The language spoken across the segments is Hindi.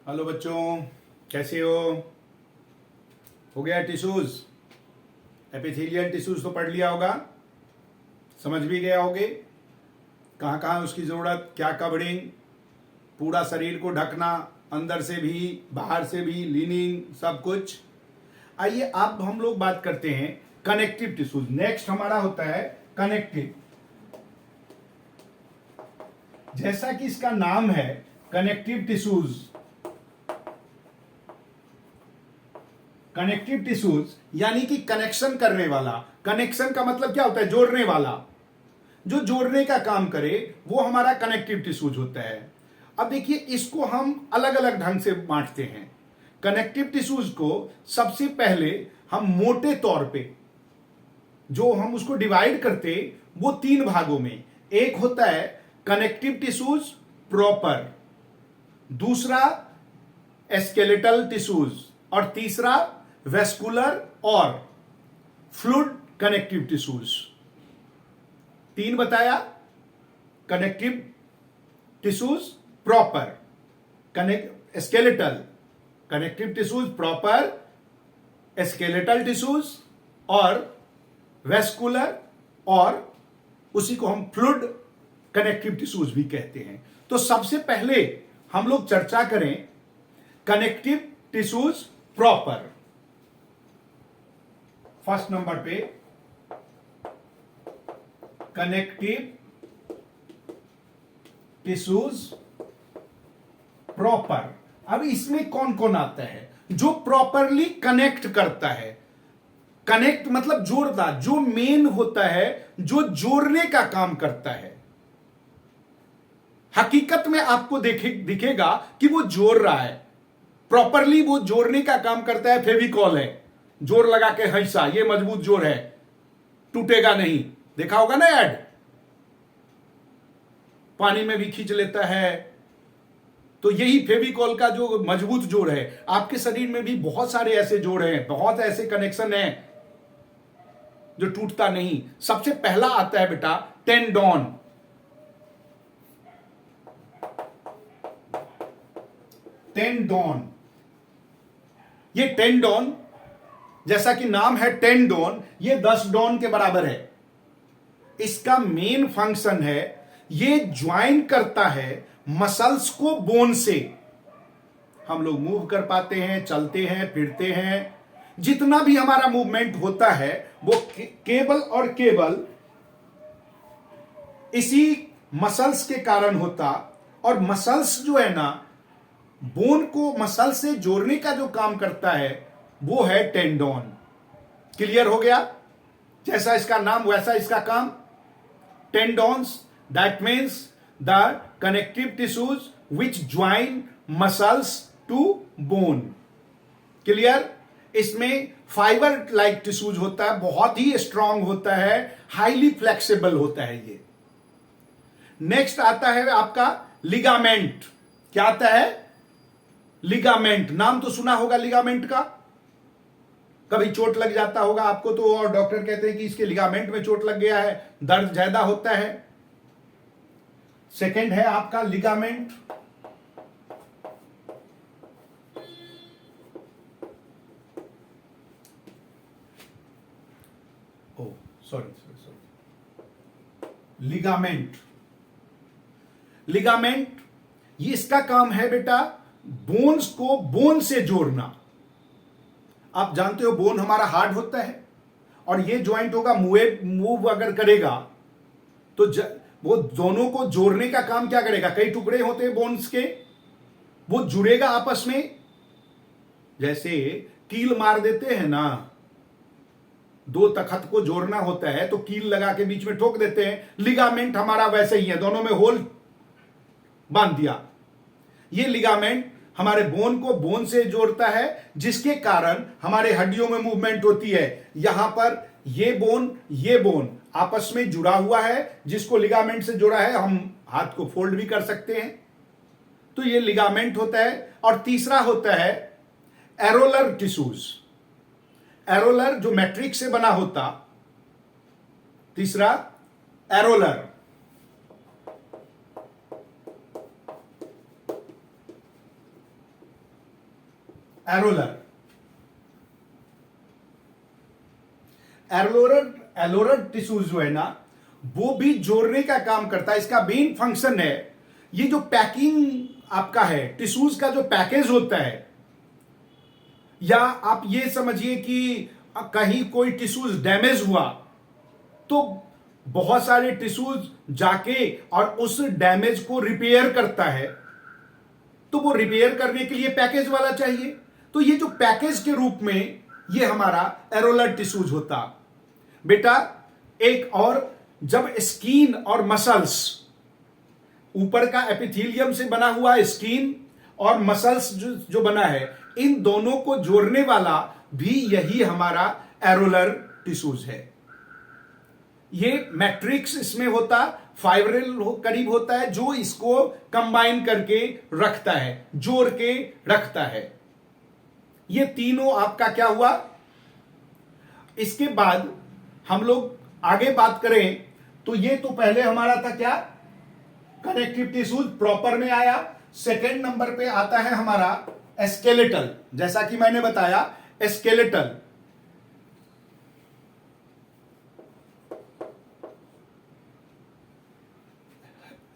हेलो बच्चों, कैसे हो गया टिश्यूज? एपिथेलियल टिश्यूज तो पढ़ लिया होगा, समझ भी गया होगे कहाँ कहाँ उसकी ज़रूरत, क्या कवरिंग, पूरा शरीर को ढकना, अंदर से भी बाहर से भी, लीनिंग, सब कुछ। आइए अब हम लोग बात करते हैं कनेक्टिव टिश्यूज। नेक्स्ट हमारा होता है कनेक्टिव। जैसा कि इसका नाम है कनेक्टिव टिश्यूज, कनेक्टिव टिश्यूज यानी कि कनेक्शन करने वाला। कनेक्शन का मतलब क्या होता है? जोड़ने वाला। जो जोड़ने का काम करे वो हमारा कनेक्टिव टिश्यूज होता है। अब देखिए, इसको हम अलग अलग ढंग से बांटते हैं। कनेक्टिव टिश्यूज को सबसे पहले हम मोटे तौर पे जो हम उसको डिवाइड करते वो तीन भागों में। एक होता है कनेक्टिव टिश्यूज प्रॉपर, दूसरा स्केलेटल टिश्यूज, और तीसरा वेस्कुलर और फ्लूइड कनेक्टिव टिश्यूज। तीन बताया। Connective tissues proper, skeletal, connective tissues proper, skeletal tissues और वेस्कुलर, और उसी को हम फ्लूइड कनेक्टिव टिश्यूज भी कहते हैं। तो सबसे पहले हम लोग चर्चा करें connective tissues proper. First number पे कनेक्टिव टिश्यूज प्रॉपर। अब इसमें कौन कौन आता है? जो प्रॉपरली कनेक्ट करता है। कनेक्ट मतलब जोड़ता, जो मेन होता है, जो जोड़ने का काम करता है। हकीकत में आपको दिखेगा कि वो जोड़ रहा है, प्रॉपरली वो जोड़ने का काम करता है। फेविकॉल है, जोर लगा के हंसा, ये मजबूत जोर है, टूटेगा नहीं। देखा होगा ना ऐड, पानी में भी खींच लेता है। तो यही फेविकॉल का जो मजबूत जोड़ है। आपके शरीर में भी बहुत सारे ऐसे जोड़ हैं, बहुत ऐसे कनेक्शन हैं जो टूटता नहीं। सबसे पहला आता है बेटा टेंडोन। टेंडोन, ये टेंडोन जैसा कि नाम है टेंडोन, ये 10 डॉन के बराबर है। इसका मेन फंक्शन है, ये ज्वाइन करता है मसल्स को बोन से। हम लोग मूव कर पाते हैं, चलते हैं, फिरते हैं, जितना भी हमारा मूवमेंट होता है वो केवल और केवल इसी मसल्स के कारण होता। और मसल्स जो है ना, बोन को मसल से जोड़ने का जो काम करता है वो है टेंडोन। क्लियर हो गया? जैसा इसका नाम वैसा इसका काम। Tendons, that means the connective tissues which join muscles to bone. Clear? इसमें फाइबर लाइक टिश्यूज होता है, बहुत ही स्ट्रांग होता है, हाईली फ्लेक्सिबल होता है ये। नेक्स्ट आता है आपका लिगामेंट। क्या आता है? लिगामेंट। नाम तो सुना होगा लिगामेंट का, कभी चोट लग जाता होगा आपको तो, और डॉक्टर कहते हैं कि इसके लिगामेंट में चोट लग गया है, दर्द ज्यादा होता है। सेकंड है आपका लिगामेंट। ओ सॉरी, लिगामेंट। लिगामेंट ये इसका काम है बेटा बोन्स को बोन से जोड़ना। आप जानते हो बोन हमारा हार्ड होता है, और ये ज्वाइंट होगा, मूव अगर करेगा तो वो दोनों को जोड़ने का काम क्या करेगा? कई टुकड़े होते हैं बोन्स के, वो जुड़ेगा आपस में। जैसे कील मार देते हैं ना, दो तखत को जोड़ना होता है तो कील लगा के बीच में ठोक देते हैं। लिगामेंट हमारा वैसे ही है, दोनों में होल बांध दिया। ये लिगामेंट हमारे बोन को बोन से जोड़ता है, जिसके कारण हमारे हड्डियों में मूवमेंट होती है। यहां पर ये बोन आपस में जुड़ा हुआ है, जिसको लिगामेंट से जोड़ा है। हम हाथ को फोल्ड भी कर सकते हैं, तो ये लिगामेंट होता है। और तीसरा होता है एरोलर टिश्यूज। एरोलर जो मैट्रिक्स से बना होता, तीसरा एरोलर। एरोलर। एलोरर टिश्यूज जो है ना, वो भी जोड़ने का काम करता है। इसका मेन फंक्शन है, ये जो पैकिंग आपका है, टिश्यूज का जो पैकेज होता है, या आप ये समझिए कि कहीं कोई टिश्यूज डैमेज हुआ तो बहुत सारे टिश्यूज जाके और उस डैमेज को रिपेयर करता है, तो वो रिपेयर करने के लिए पैकेज वाला चाहिए। तो ये जो पैकेज के रूप में ये हमारा एरोलर टिश्यूज होता। बेटा एक और, जब स्किन और मसल्स, ऊपर का एपिथेलियम से बना हुआ स्किन और मसल्स जो बना है, इन दोनों को जोड़ने वाला भी यही हमारा एरोलर टिश्यूज है। ये मैट्रिक्स इसमें होता, फाइब्रिल करीब होता है, जो इसको कंबाइन करके रखता है, जोड़ के रखता है। ये तीनों आपका क्या हुआ। इसके बाद हम लोग आगे बात करें तो ये तो पहले हमारा था क्या, कनेक्टिव टिश्यूज प्रॉपर में आया। सेकेंड नंबर पे आता है हमारा स्केलेटल। जैसा कि मैंने बताया, स्केलेटल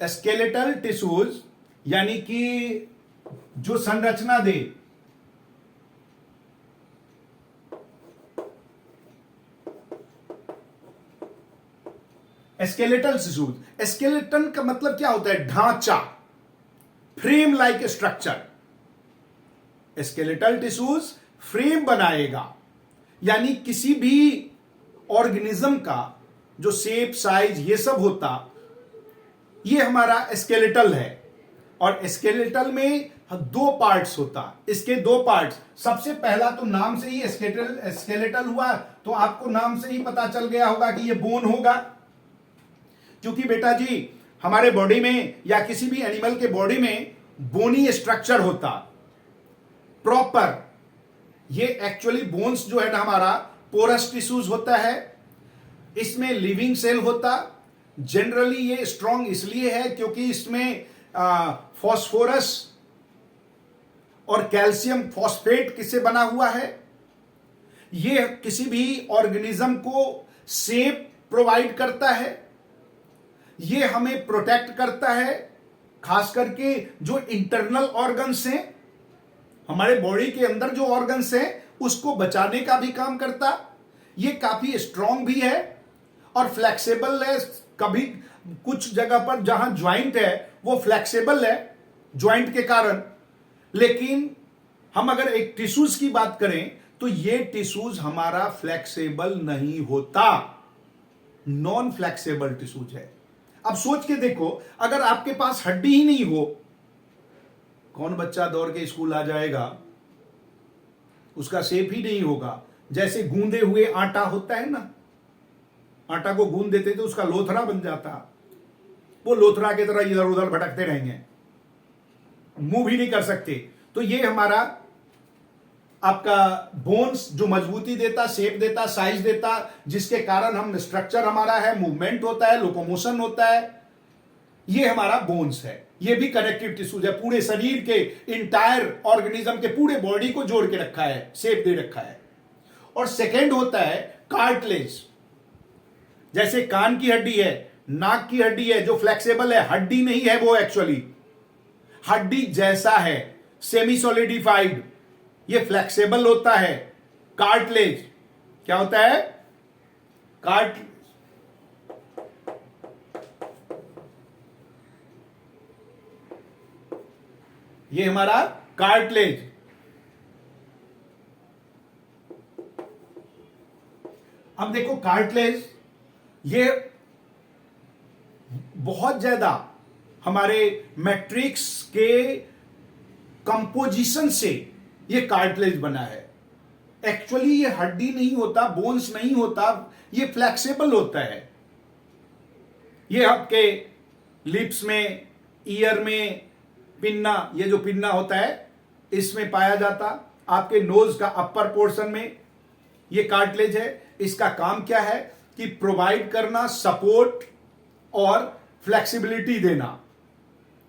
स्केलेटल टिश्यूज यानी कि जो संरचना दे, स्केलेटल टिश्यूज। स्केलेटन का मतलब क्या होता है, ढांचा, frame like structure. Skeletal tissues frame बनाएगा, यानी किसी भी ऑर्गेनिज्म का जो शेप, साइज, ये सब होता, ये हमारा स्केलेटल है। और स्केलेटल में दो पार्ट्स होता। इसके दो पार्ट्स, सबसे पहला तो नाम से ही स्केलेटल हुआ, तो आपको नाम से ही पता चल गया होगा कि ये बोन होगा। क्योंकि बेटा जी हमारे बॉडी में या किसी भी एनिमल के बॉडी में बोनी स्ट्रक्चर होता प्रॉपर। ये एक्चुअली बोन्स जो है ना हमारा पोरस टिश्यूज होता है, इसमें लिविंग सेल होता। जनरली ये स्ट्रांग इसलिए है क्योंकि इसमें फॉस्फोरस और कैल्शियम फॉस्फेट किससे बना हुआ है। ये किसी भी ऑर्गेनिज्म को शेप प्रोवाइड करता है, ये हमें प्रोटेक्ट करता है, खास करके जो इंटरनल ऑर्गन्स हैं, हमारे बॉडी के अंदर जो ऑर्गन्स हैं उसको बचाने का भी काम करता। ये काफी स्ट्रांग भी है और फ्लेक्सिबल है। कभी कुछ जगह पर जहां ज्वाइंट है वो फ्लेक्सिबल है ज्वाइंट के कारण, लेकिन हम अगर एक टिश्यूज की बात करें तो ये टिश्यूज हमारा फ्लेक्सिबल नहीं होता, नॉन फ्लेक्सिबल टिश्यूज है। अब सोच के देखो, अगर आपके पास हड्डी ही नहीं हो, कौन बच्चा दौड़ के स्कूल आ जाएगा, उसका शेप ही नहीं होगा। जैसे गूंदे हुए आटा होता है ना, आटा को गूंद देते तो उसका लोथरा बन जाता, वो लोथरा की तरह इधर उधर भटकते रहेंगे, मूव भी नहीं कर सकते। तो ये हमारा आपका बोन्स जो मजबूती देता, शेप देता, साइज देता, जिसके कारण हम स्ट्रक्चर हमारा है, मूवमेंट होता है, लोकोमोशन होता है, ये हमारा बोन्स है। ये भी कनेक्टिव टिश्यूज है, पूरे शरीर के इंटायर ऑर्गेनिज्म के पूरे बॉडी को जोड़ के रखा है, शेप दे रखा है। और सेकेंड होता है कार्टिलेज। जैसे कान की हड्डी है, नाक की हड्डी है, जो फ्लेक्सिबल है, हड्डी नहीं है वो, एक्चुअली हड्डी जैसा है, सेमी सॉलिडिफाइड, ये फ्लेक्सिबल होता है। कार्टिलेज क्या होता है, कार्टिलेज ये हमारा कार्टिलेज। अब देखो कार्टिलेज ये बहुत ज्यादा हमारे मैट्रिक्स के कंपोजिशन से ये कार्टिलेज बना है। एक्चुअली ये हड्डी नहीं होता, बोन्स नहीं होता, ये फ्लेक्सिबल होता है। ये आपके लिप्स में, ईयर में पिन्ना, ये जो पिन्ना होता है इसमें पाया जाता। आपके नोज का अपर पोर्शन में ये कार्टिलेज है। इसका काम क्या है कि प्रोवाइड करना, सपोर्ट और फ्लेक्सिबिलिटी देना।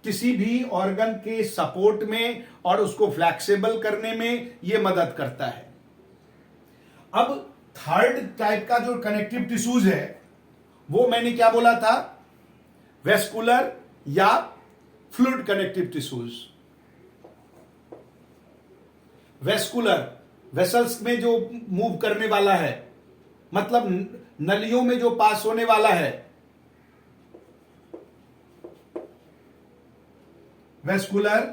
किसी भी ऑर्गन के सपोर्ट में और उसको फ्लैक्सिबल करने में यह मदद करता है। अब थर्ड टाइप का जो कनेक्टिव टिश्यूज है वो मैंने क्या बोला था, वेस्कुलर या fluid connective tissues. Vascular, vessels में जो मूव करने वाला है, मतलब नलियों में जो पास होने वाला है, वेस्कुलर।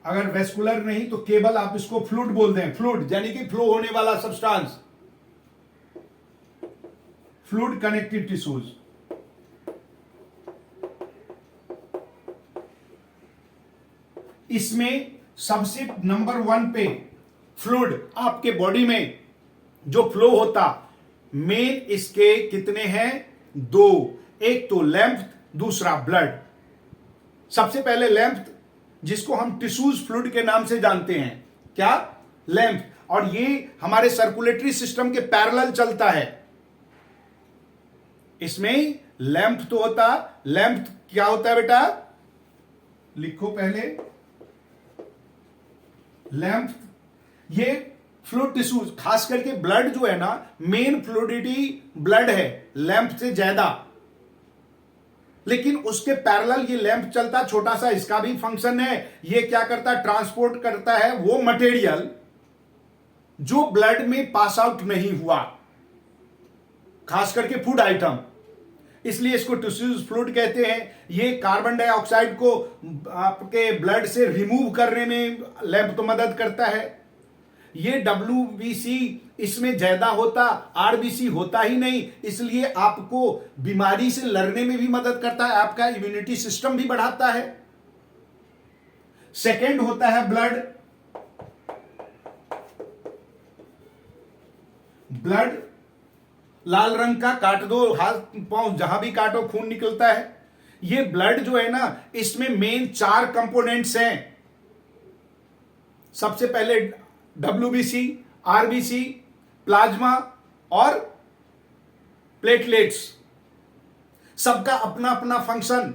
अगर वेस्कुलर नहीं तो केवल आप इसको फ्लूइड बोलते हैं, फ्लूइड यानी कि फ्लो होने वाला सब्सटेंस, फ्लूइड कनेक्टिव टिश्यूज। इसमें सबसे नंबर 1 पे फ्लूइड आपके बॉडी में जो फ्लो होता, मेन इसके कितने हैं, 2। एक तो लेम्फ, दूसरा ब्लड। सबसे पहले लेम्फ, जिसको हम टिश्यूज फ्लूइड के नाम से जानते हैं, क्या, लेम्फ। और ये हमारे सर्कुलेटरी सिस्टम के पैरेलल चलता है। इसमें लेम्फ तो होता, लेम्फ क्या होता है बेटा, लिखो पहले, लेम्फ ये फ्लूइड टिश्यूज, खास करके ब्लड जो है ना, मेन फ्लूइडिटी ब्लड है लेम्फ से ज्यादा, लेकिन उसके पैरेलल ये लैंप चलता, छोटा सा इसका भी फंक्शन है। ये क्या करता है, ट्रांसपोर्ट करता है वो मटेरियल जो ब्लड में पास आउट नहीं हुआ, खास करके फूड आइटम, इसलिए इसको टिश्यूज फ्लूइड कहते हैं। ये कार्बन डाइऑक्साइड को आपके ब्लड से रिमूव करने में लैंप तो मदद करता है। ये WBC इसमें ज्यादा होता, RBC होता ही नहीं, इसलिए आपको बीमारी से लड़ने में भी मदद करता है, आपका इम्यूनिटी सिस्टम भी बढ़ाता है। सेकेंड होता है ब्लड। ब्लड लाल रंग का, काट दो हाथ पांव जहां भी काटो खून निकलता है। ये ब्लड जो है ना, इसमें मेन 4 कंपोनेंट्स हैं। सबसे पहले WBC, RBC, प्लाज्मा और प्लेटलेट्स, सबका अपना अपना फंक्शन।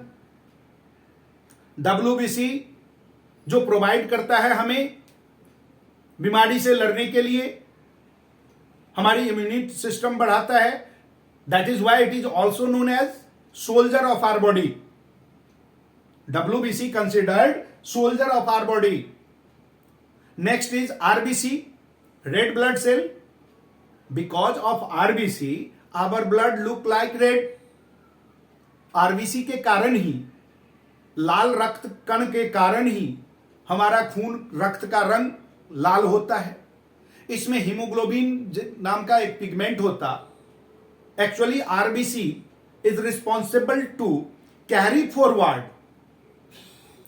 WBC जो प्रोवाइड करता है हमें बीमारी से लड़ने के लिए, हमारी इम्यूनिटी सिस्टम बढ़ाता है। That is why it is also known as soldier of our body. WBC considered soldier of our body. Next is RBC, red blood cell. Because of RBC, our blood look like red. RBC के कारण ही, लाल रक्त कण के कारण ही हमारा खून, रक्त का रंग लाल होता है। इसमें हीमोग्लोबिन नाम का एक पिगमेंट होता। Actually RBC is responsible to carry forward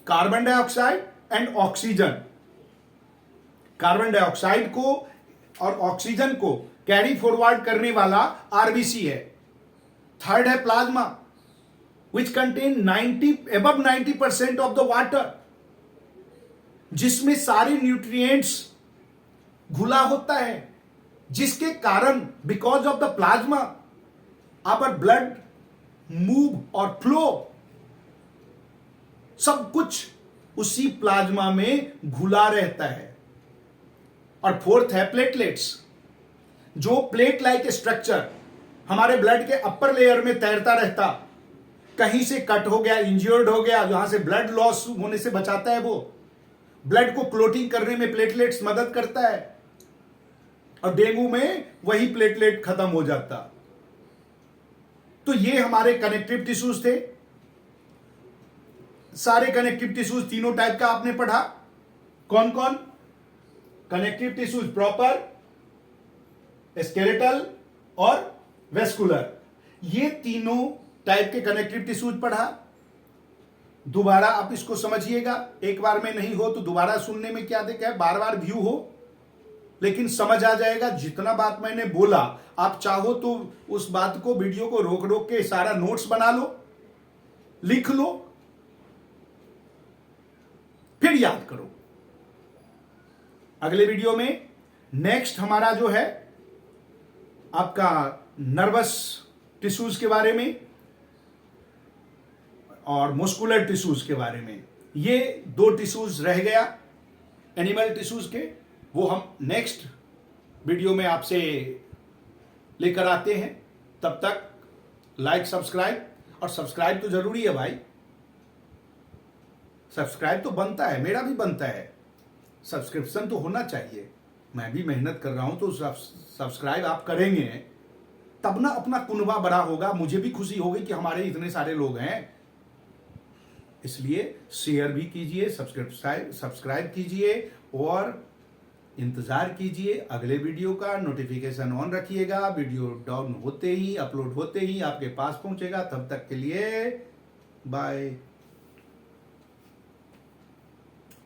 carbon dioxide and oxygen. Carbon dioxide को और ऑक्सीजन को कैरी फॉरवर्ड करने वाला RBC है। थर्ड है plasma, which contain 90% of the water, जिसमें सारे न्यूट्रिएंट्स घुला होता है, जिसके कारण because of the plasma our blood move और फ्लो, सब कुछ उसी प्लाज्मा में घुला रहता है। और फोर्थ है प्लेटलेट्स, जो प्लेट लाइक स्ट्रक्चर हमारे ब्लड के अपर लेयर में तैरता रहता, कहीं से कट हो गया, इंजर्ड हो गया, जहां से ब्लड लॉस होने से बचाता है। वो ब्लड को क्लोटिंग करने में प्लेटलेट्स मदद करता है, और डेंगू में वही प्लेटलेट खत्म हो जाता। तो ये हमारे कनेक्टिव टिश्यूज थे। सारे कनेक्टिव टिश्यूज तीनों टाइप का आपने पढ़ा। कौन कौन? कनेक्टिव टिश्यूज प्रॉपर, स्केलेटल और वेस्कुलर, ये तीनों टाइप के कनेक्टिव टिश्यूज पढ़ा। दोबारा आप इसको समझिएगा, एक बार में नहीं हो तो दोबारा सुनने में क्या देखा है, बार बार व्यू हो, लेकिन समझ आ जाएगा। जितना बात मैंने बोला, आप चाहो तो उस बात को, वीडियो को रोक रोक के सारा नोट्स बना लो, लिख लो, फिर याद करो। अगले वीडियो में नेक्स्ट हमारा जो है आपका नर्वस टिश्यूज के बारे में, और मस्कुलर टिश्यूज के बारे में। ये 2 टिश्यूज रह गया एनिमल टिश्यूज के, वो हम नेक्स्ट वीडियो में आपसे लेकर आते हैं। तब तक लाइक सब्सक्राइब, और सब्सक्राइब तो जरूरी है भाई, सब्सक्राइब तो बनता है, मेरा भी बनता है, सब्सक्रिप्शन तो होना चाहिए। मैं भी मेहनत कर रहा हूं तो सब्सक्राइब आप करेंगे तब ना अपना कुनबा बड़ा होगा, मुझे भी खुशी होगी कि हमारे इतने सारे लोग हैं। इसलिए शेयर भी कीजिए, सब्सक्राइब कीजिए और इंतजार कीजिए अगले वीडियो का। नोटिफिकेशन ऑन रखिएगा, वीडियो डाउन होते ही, अपलोड होते ही आपके पास पहुंचेगा। तब तक के लिए बाय।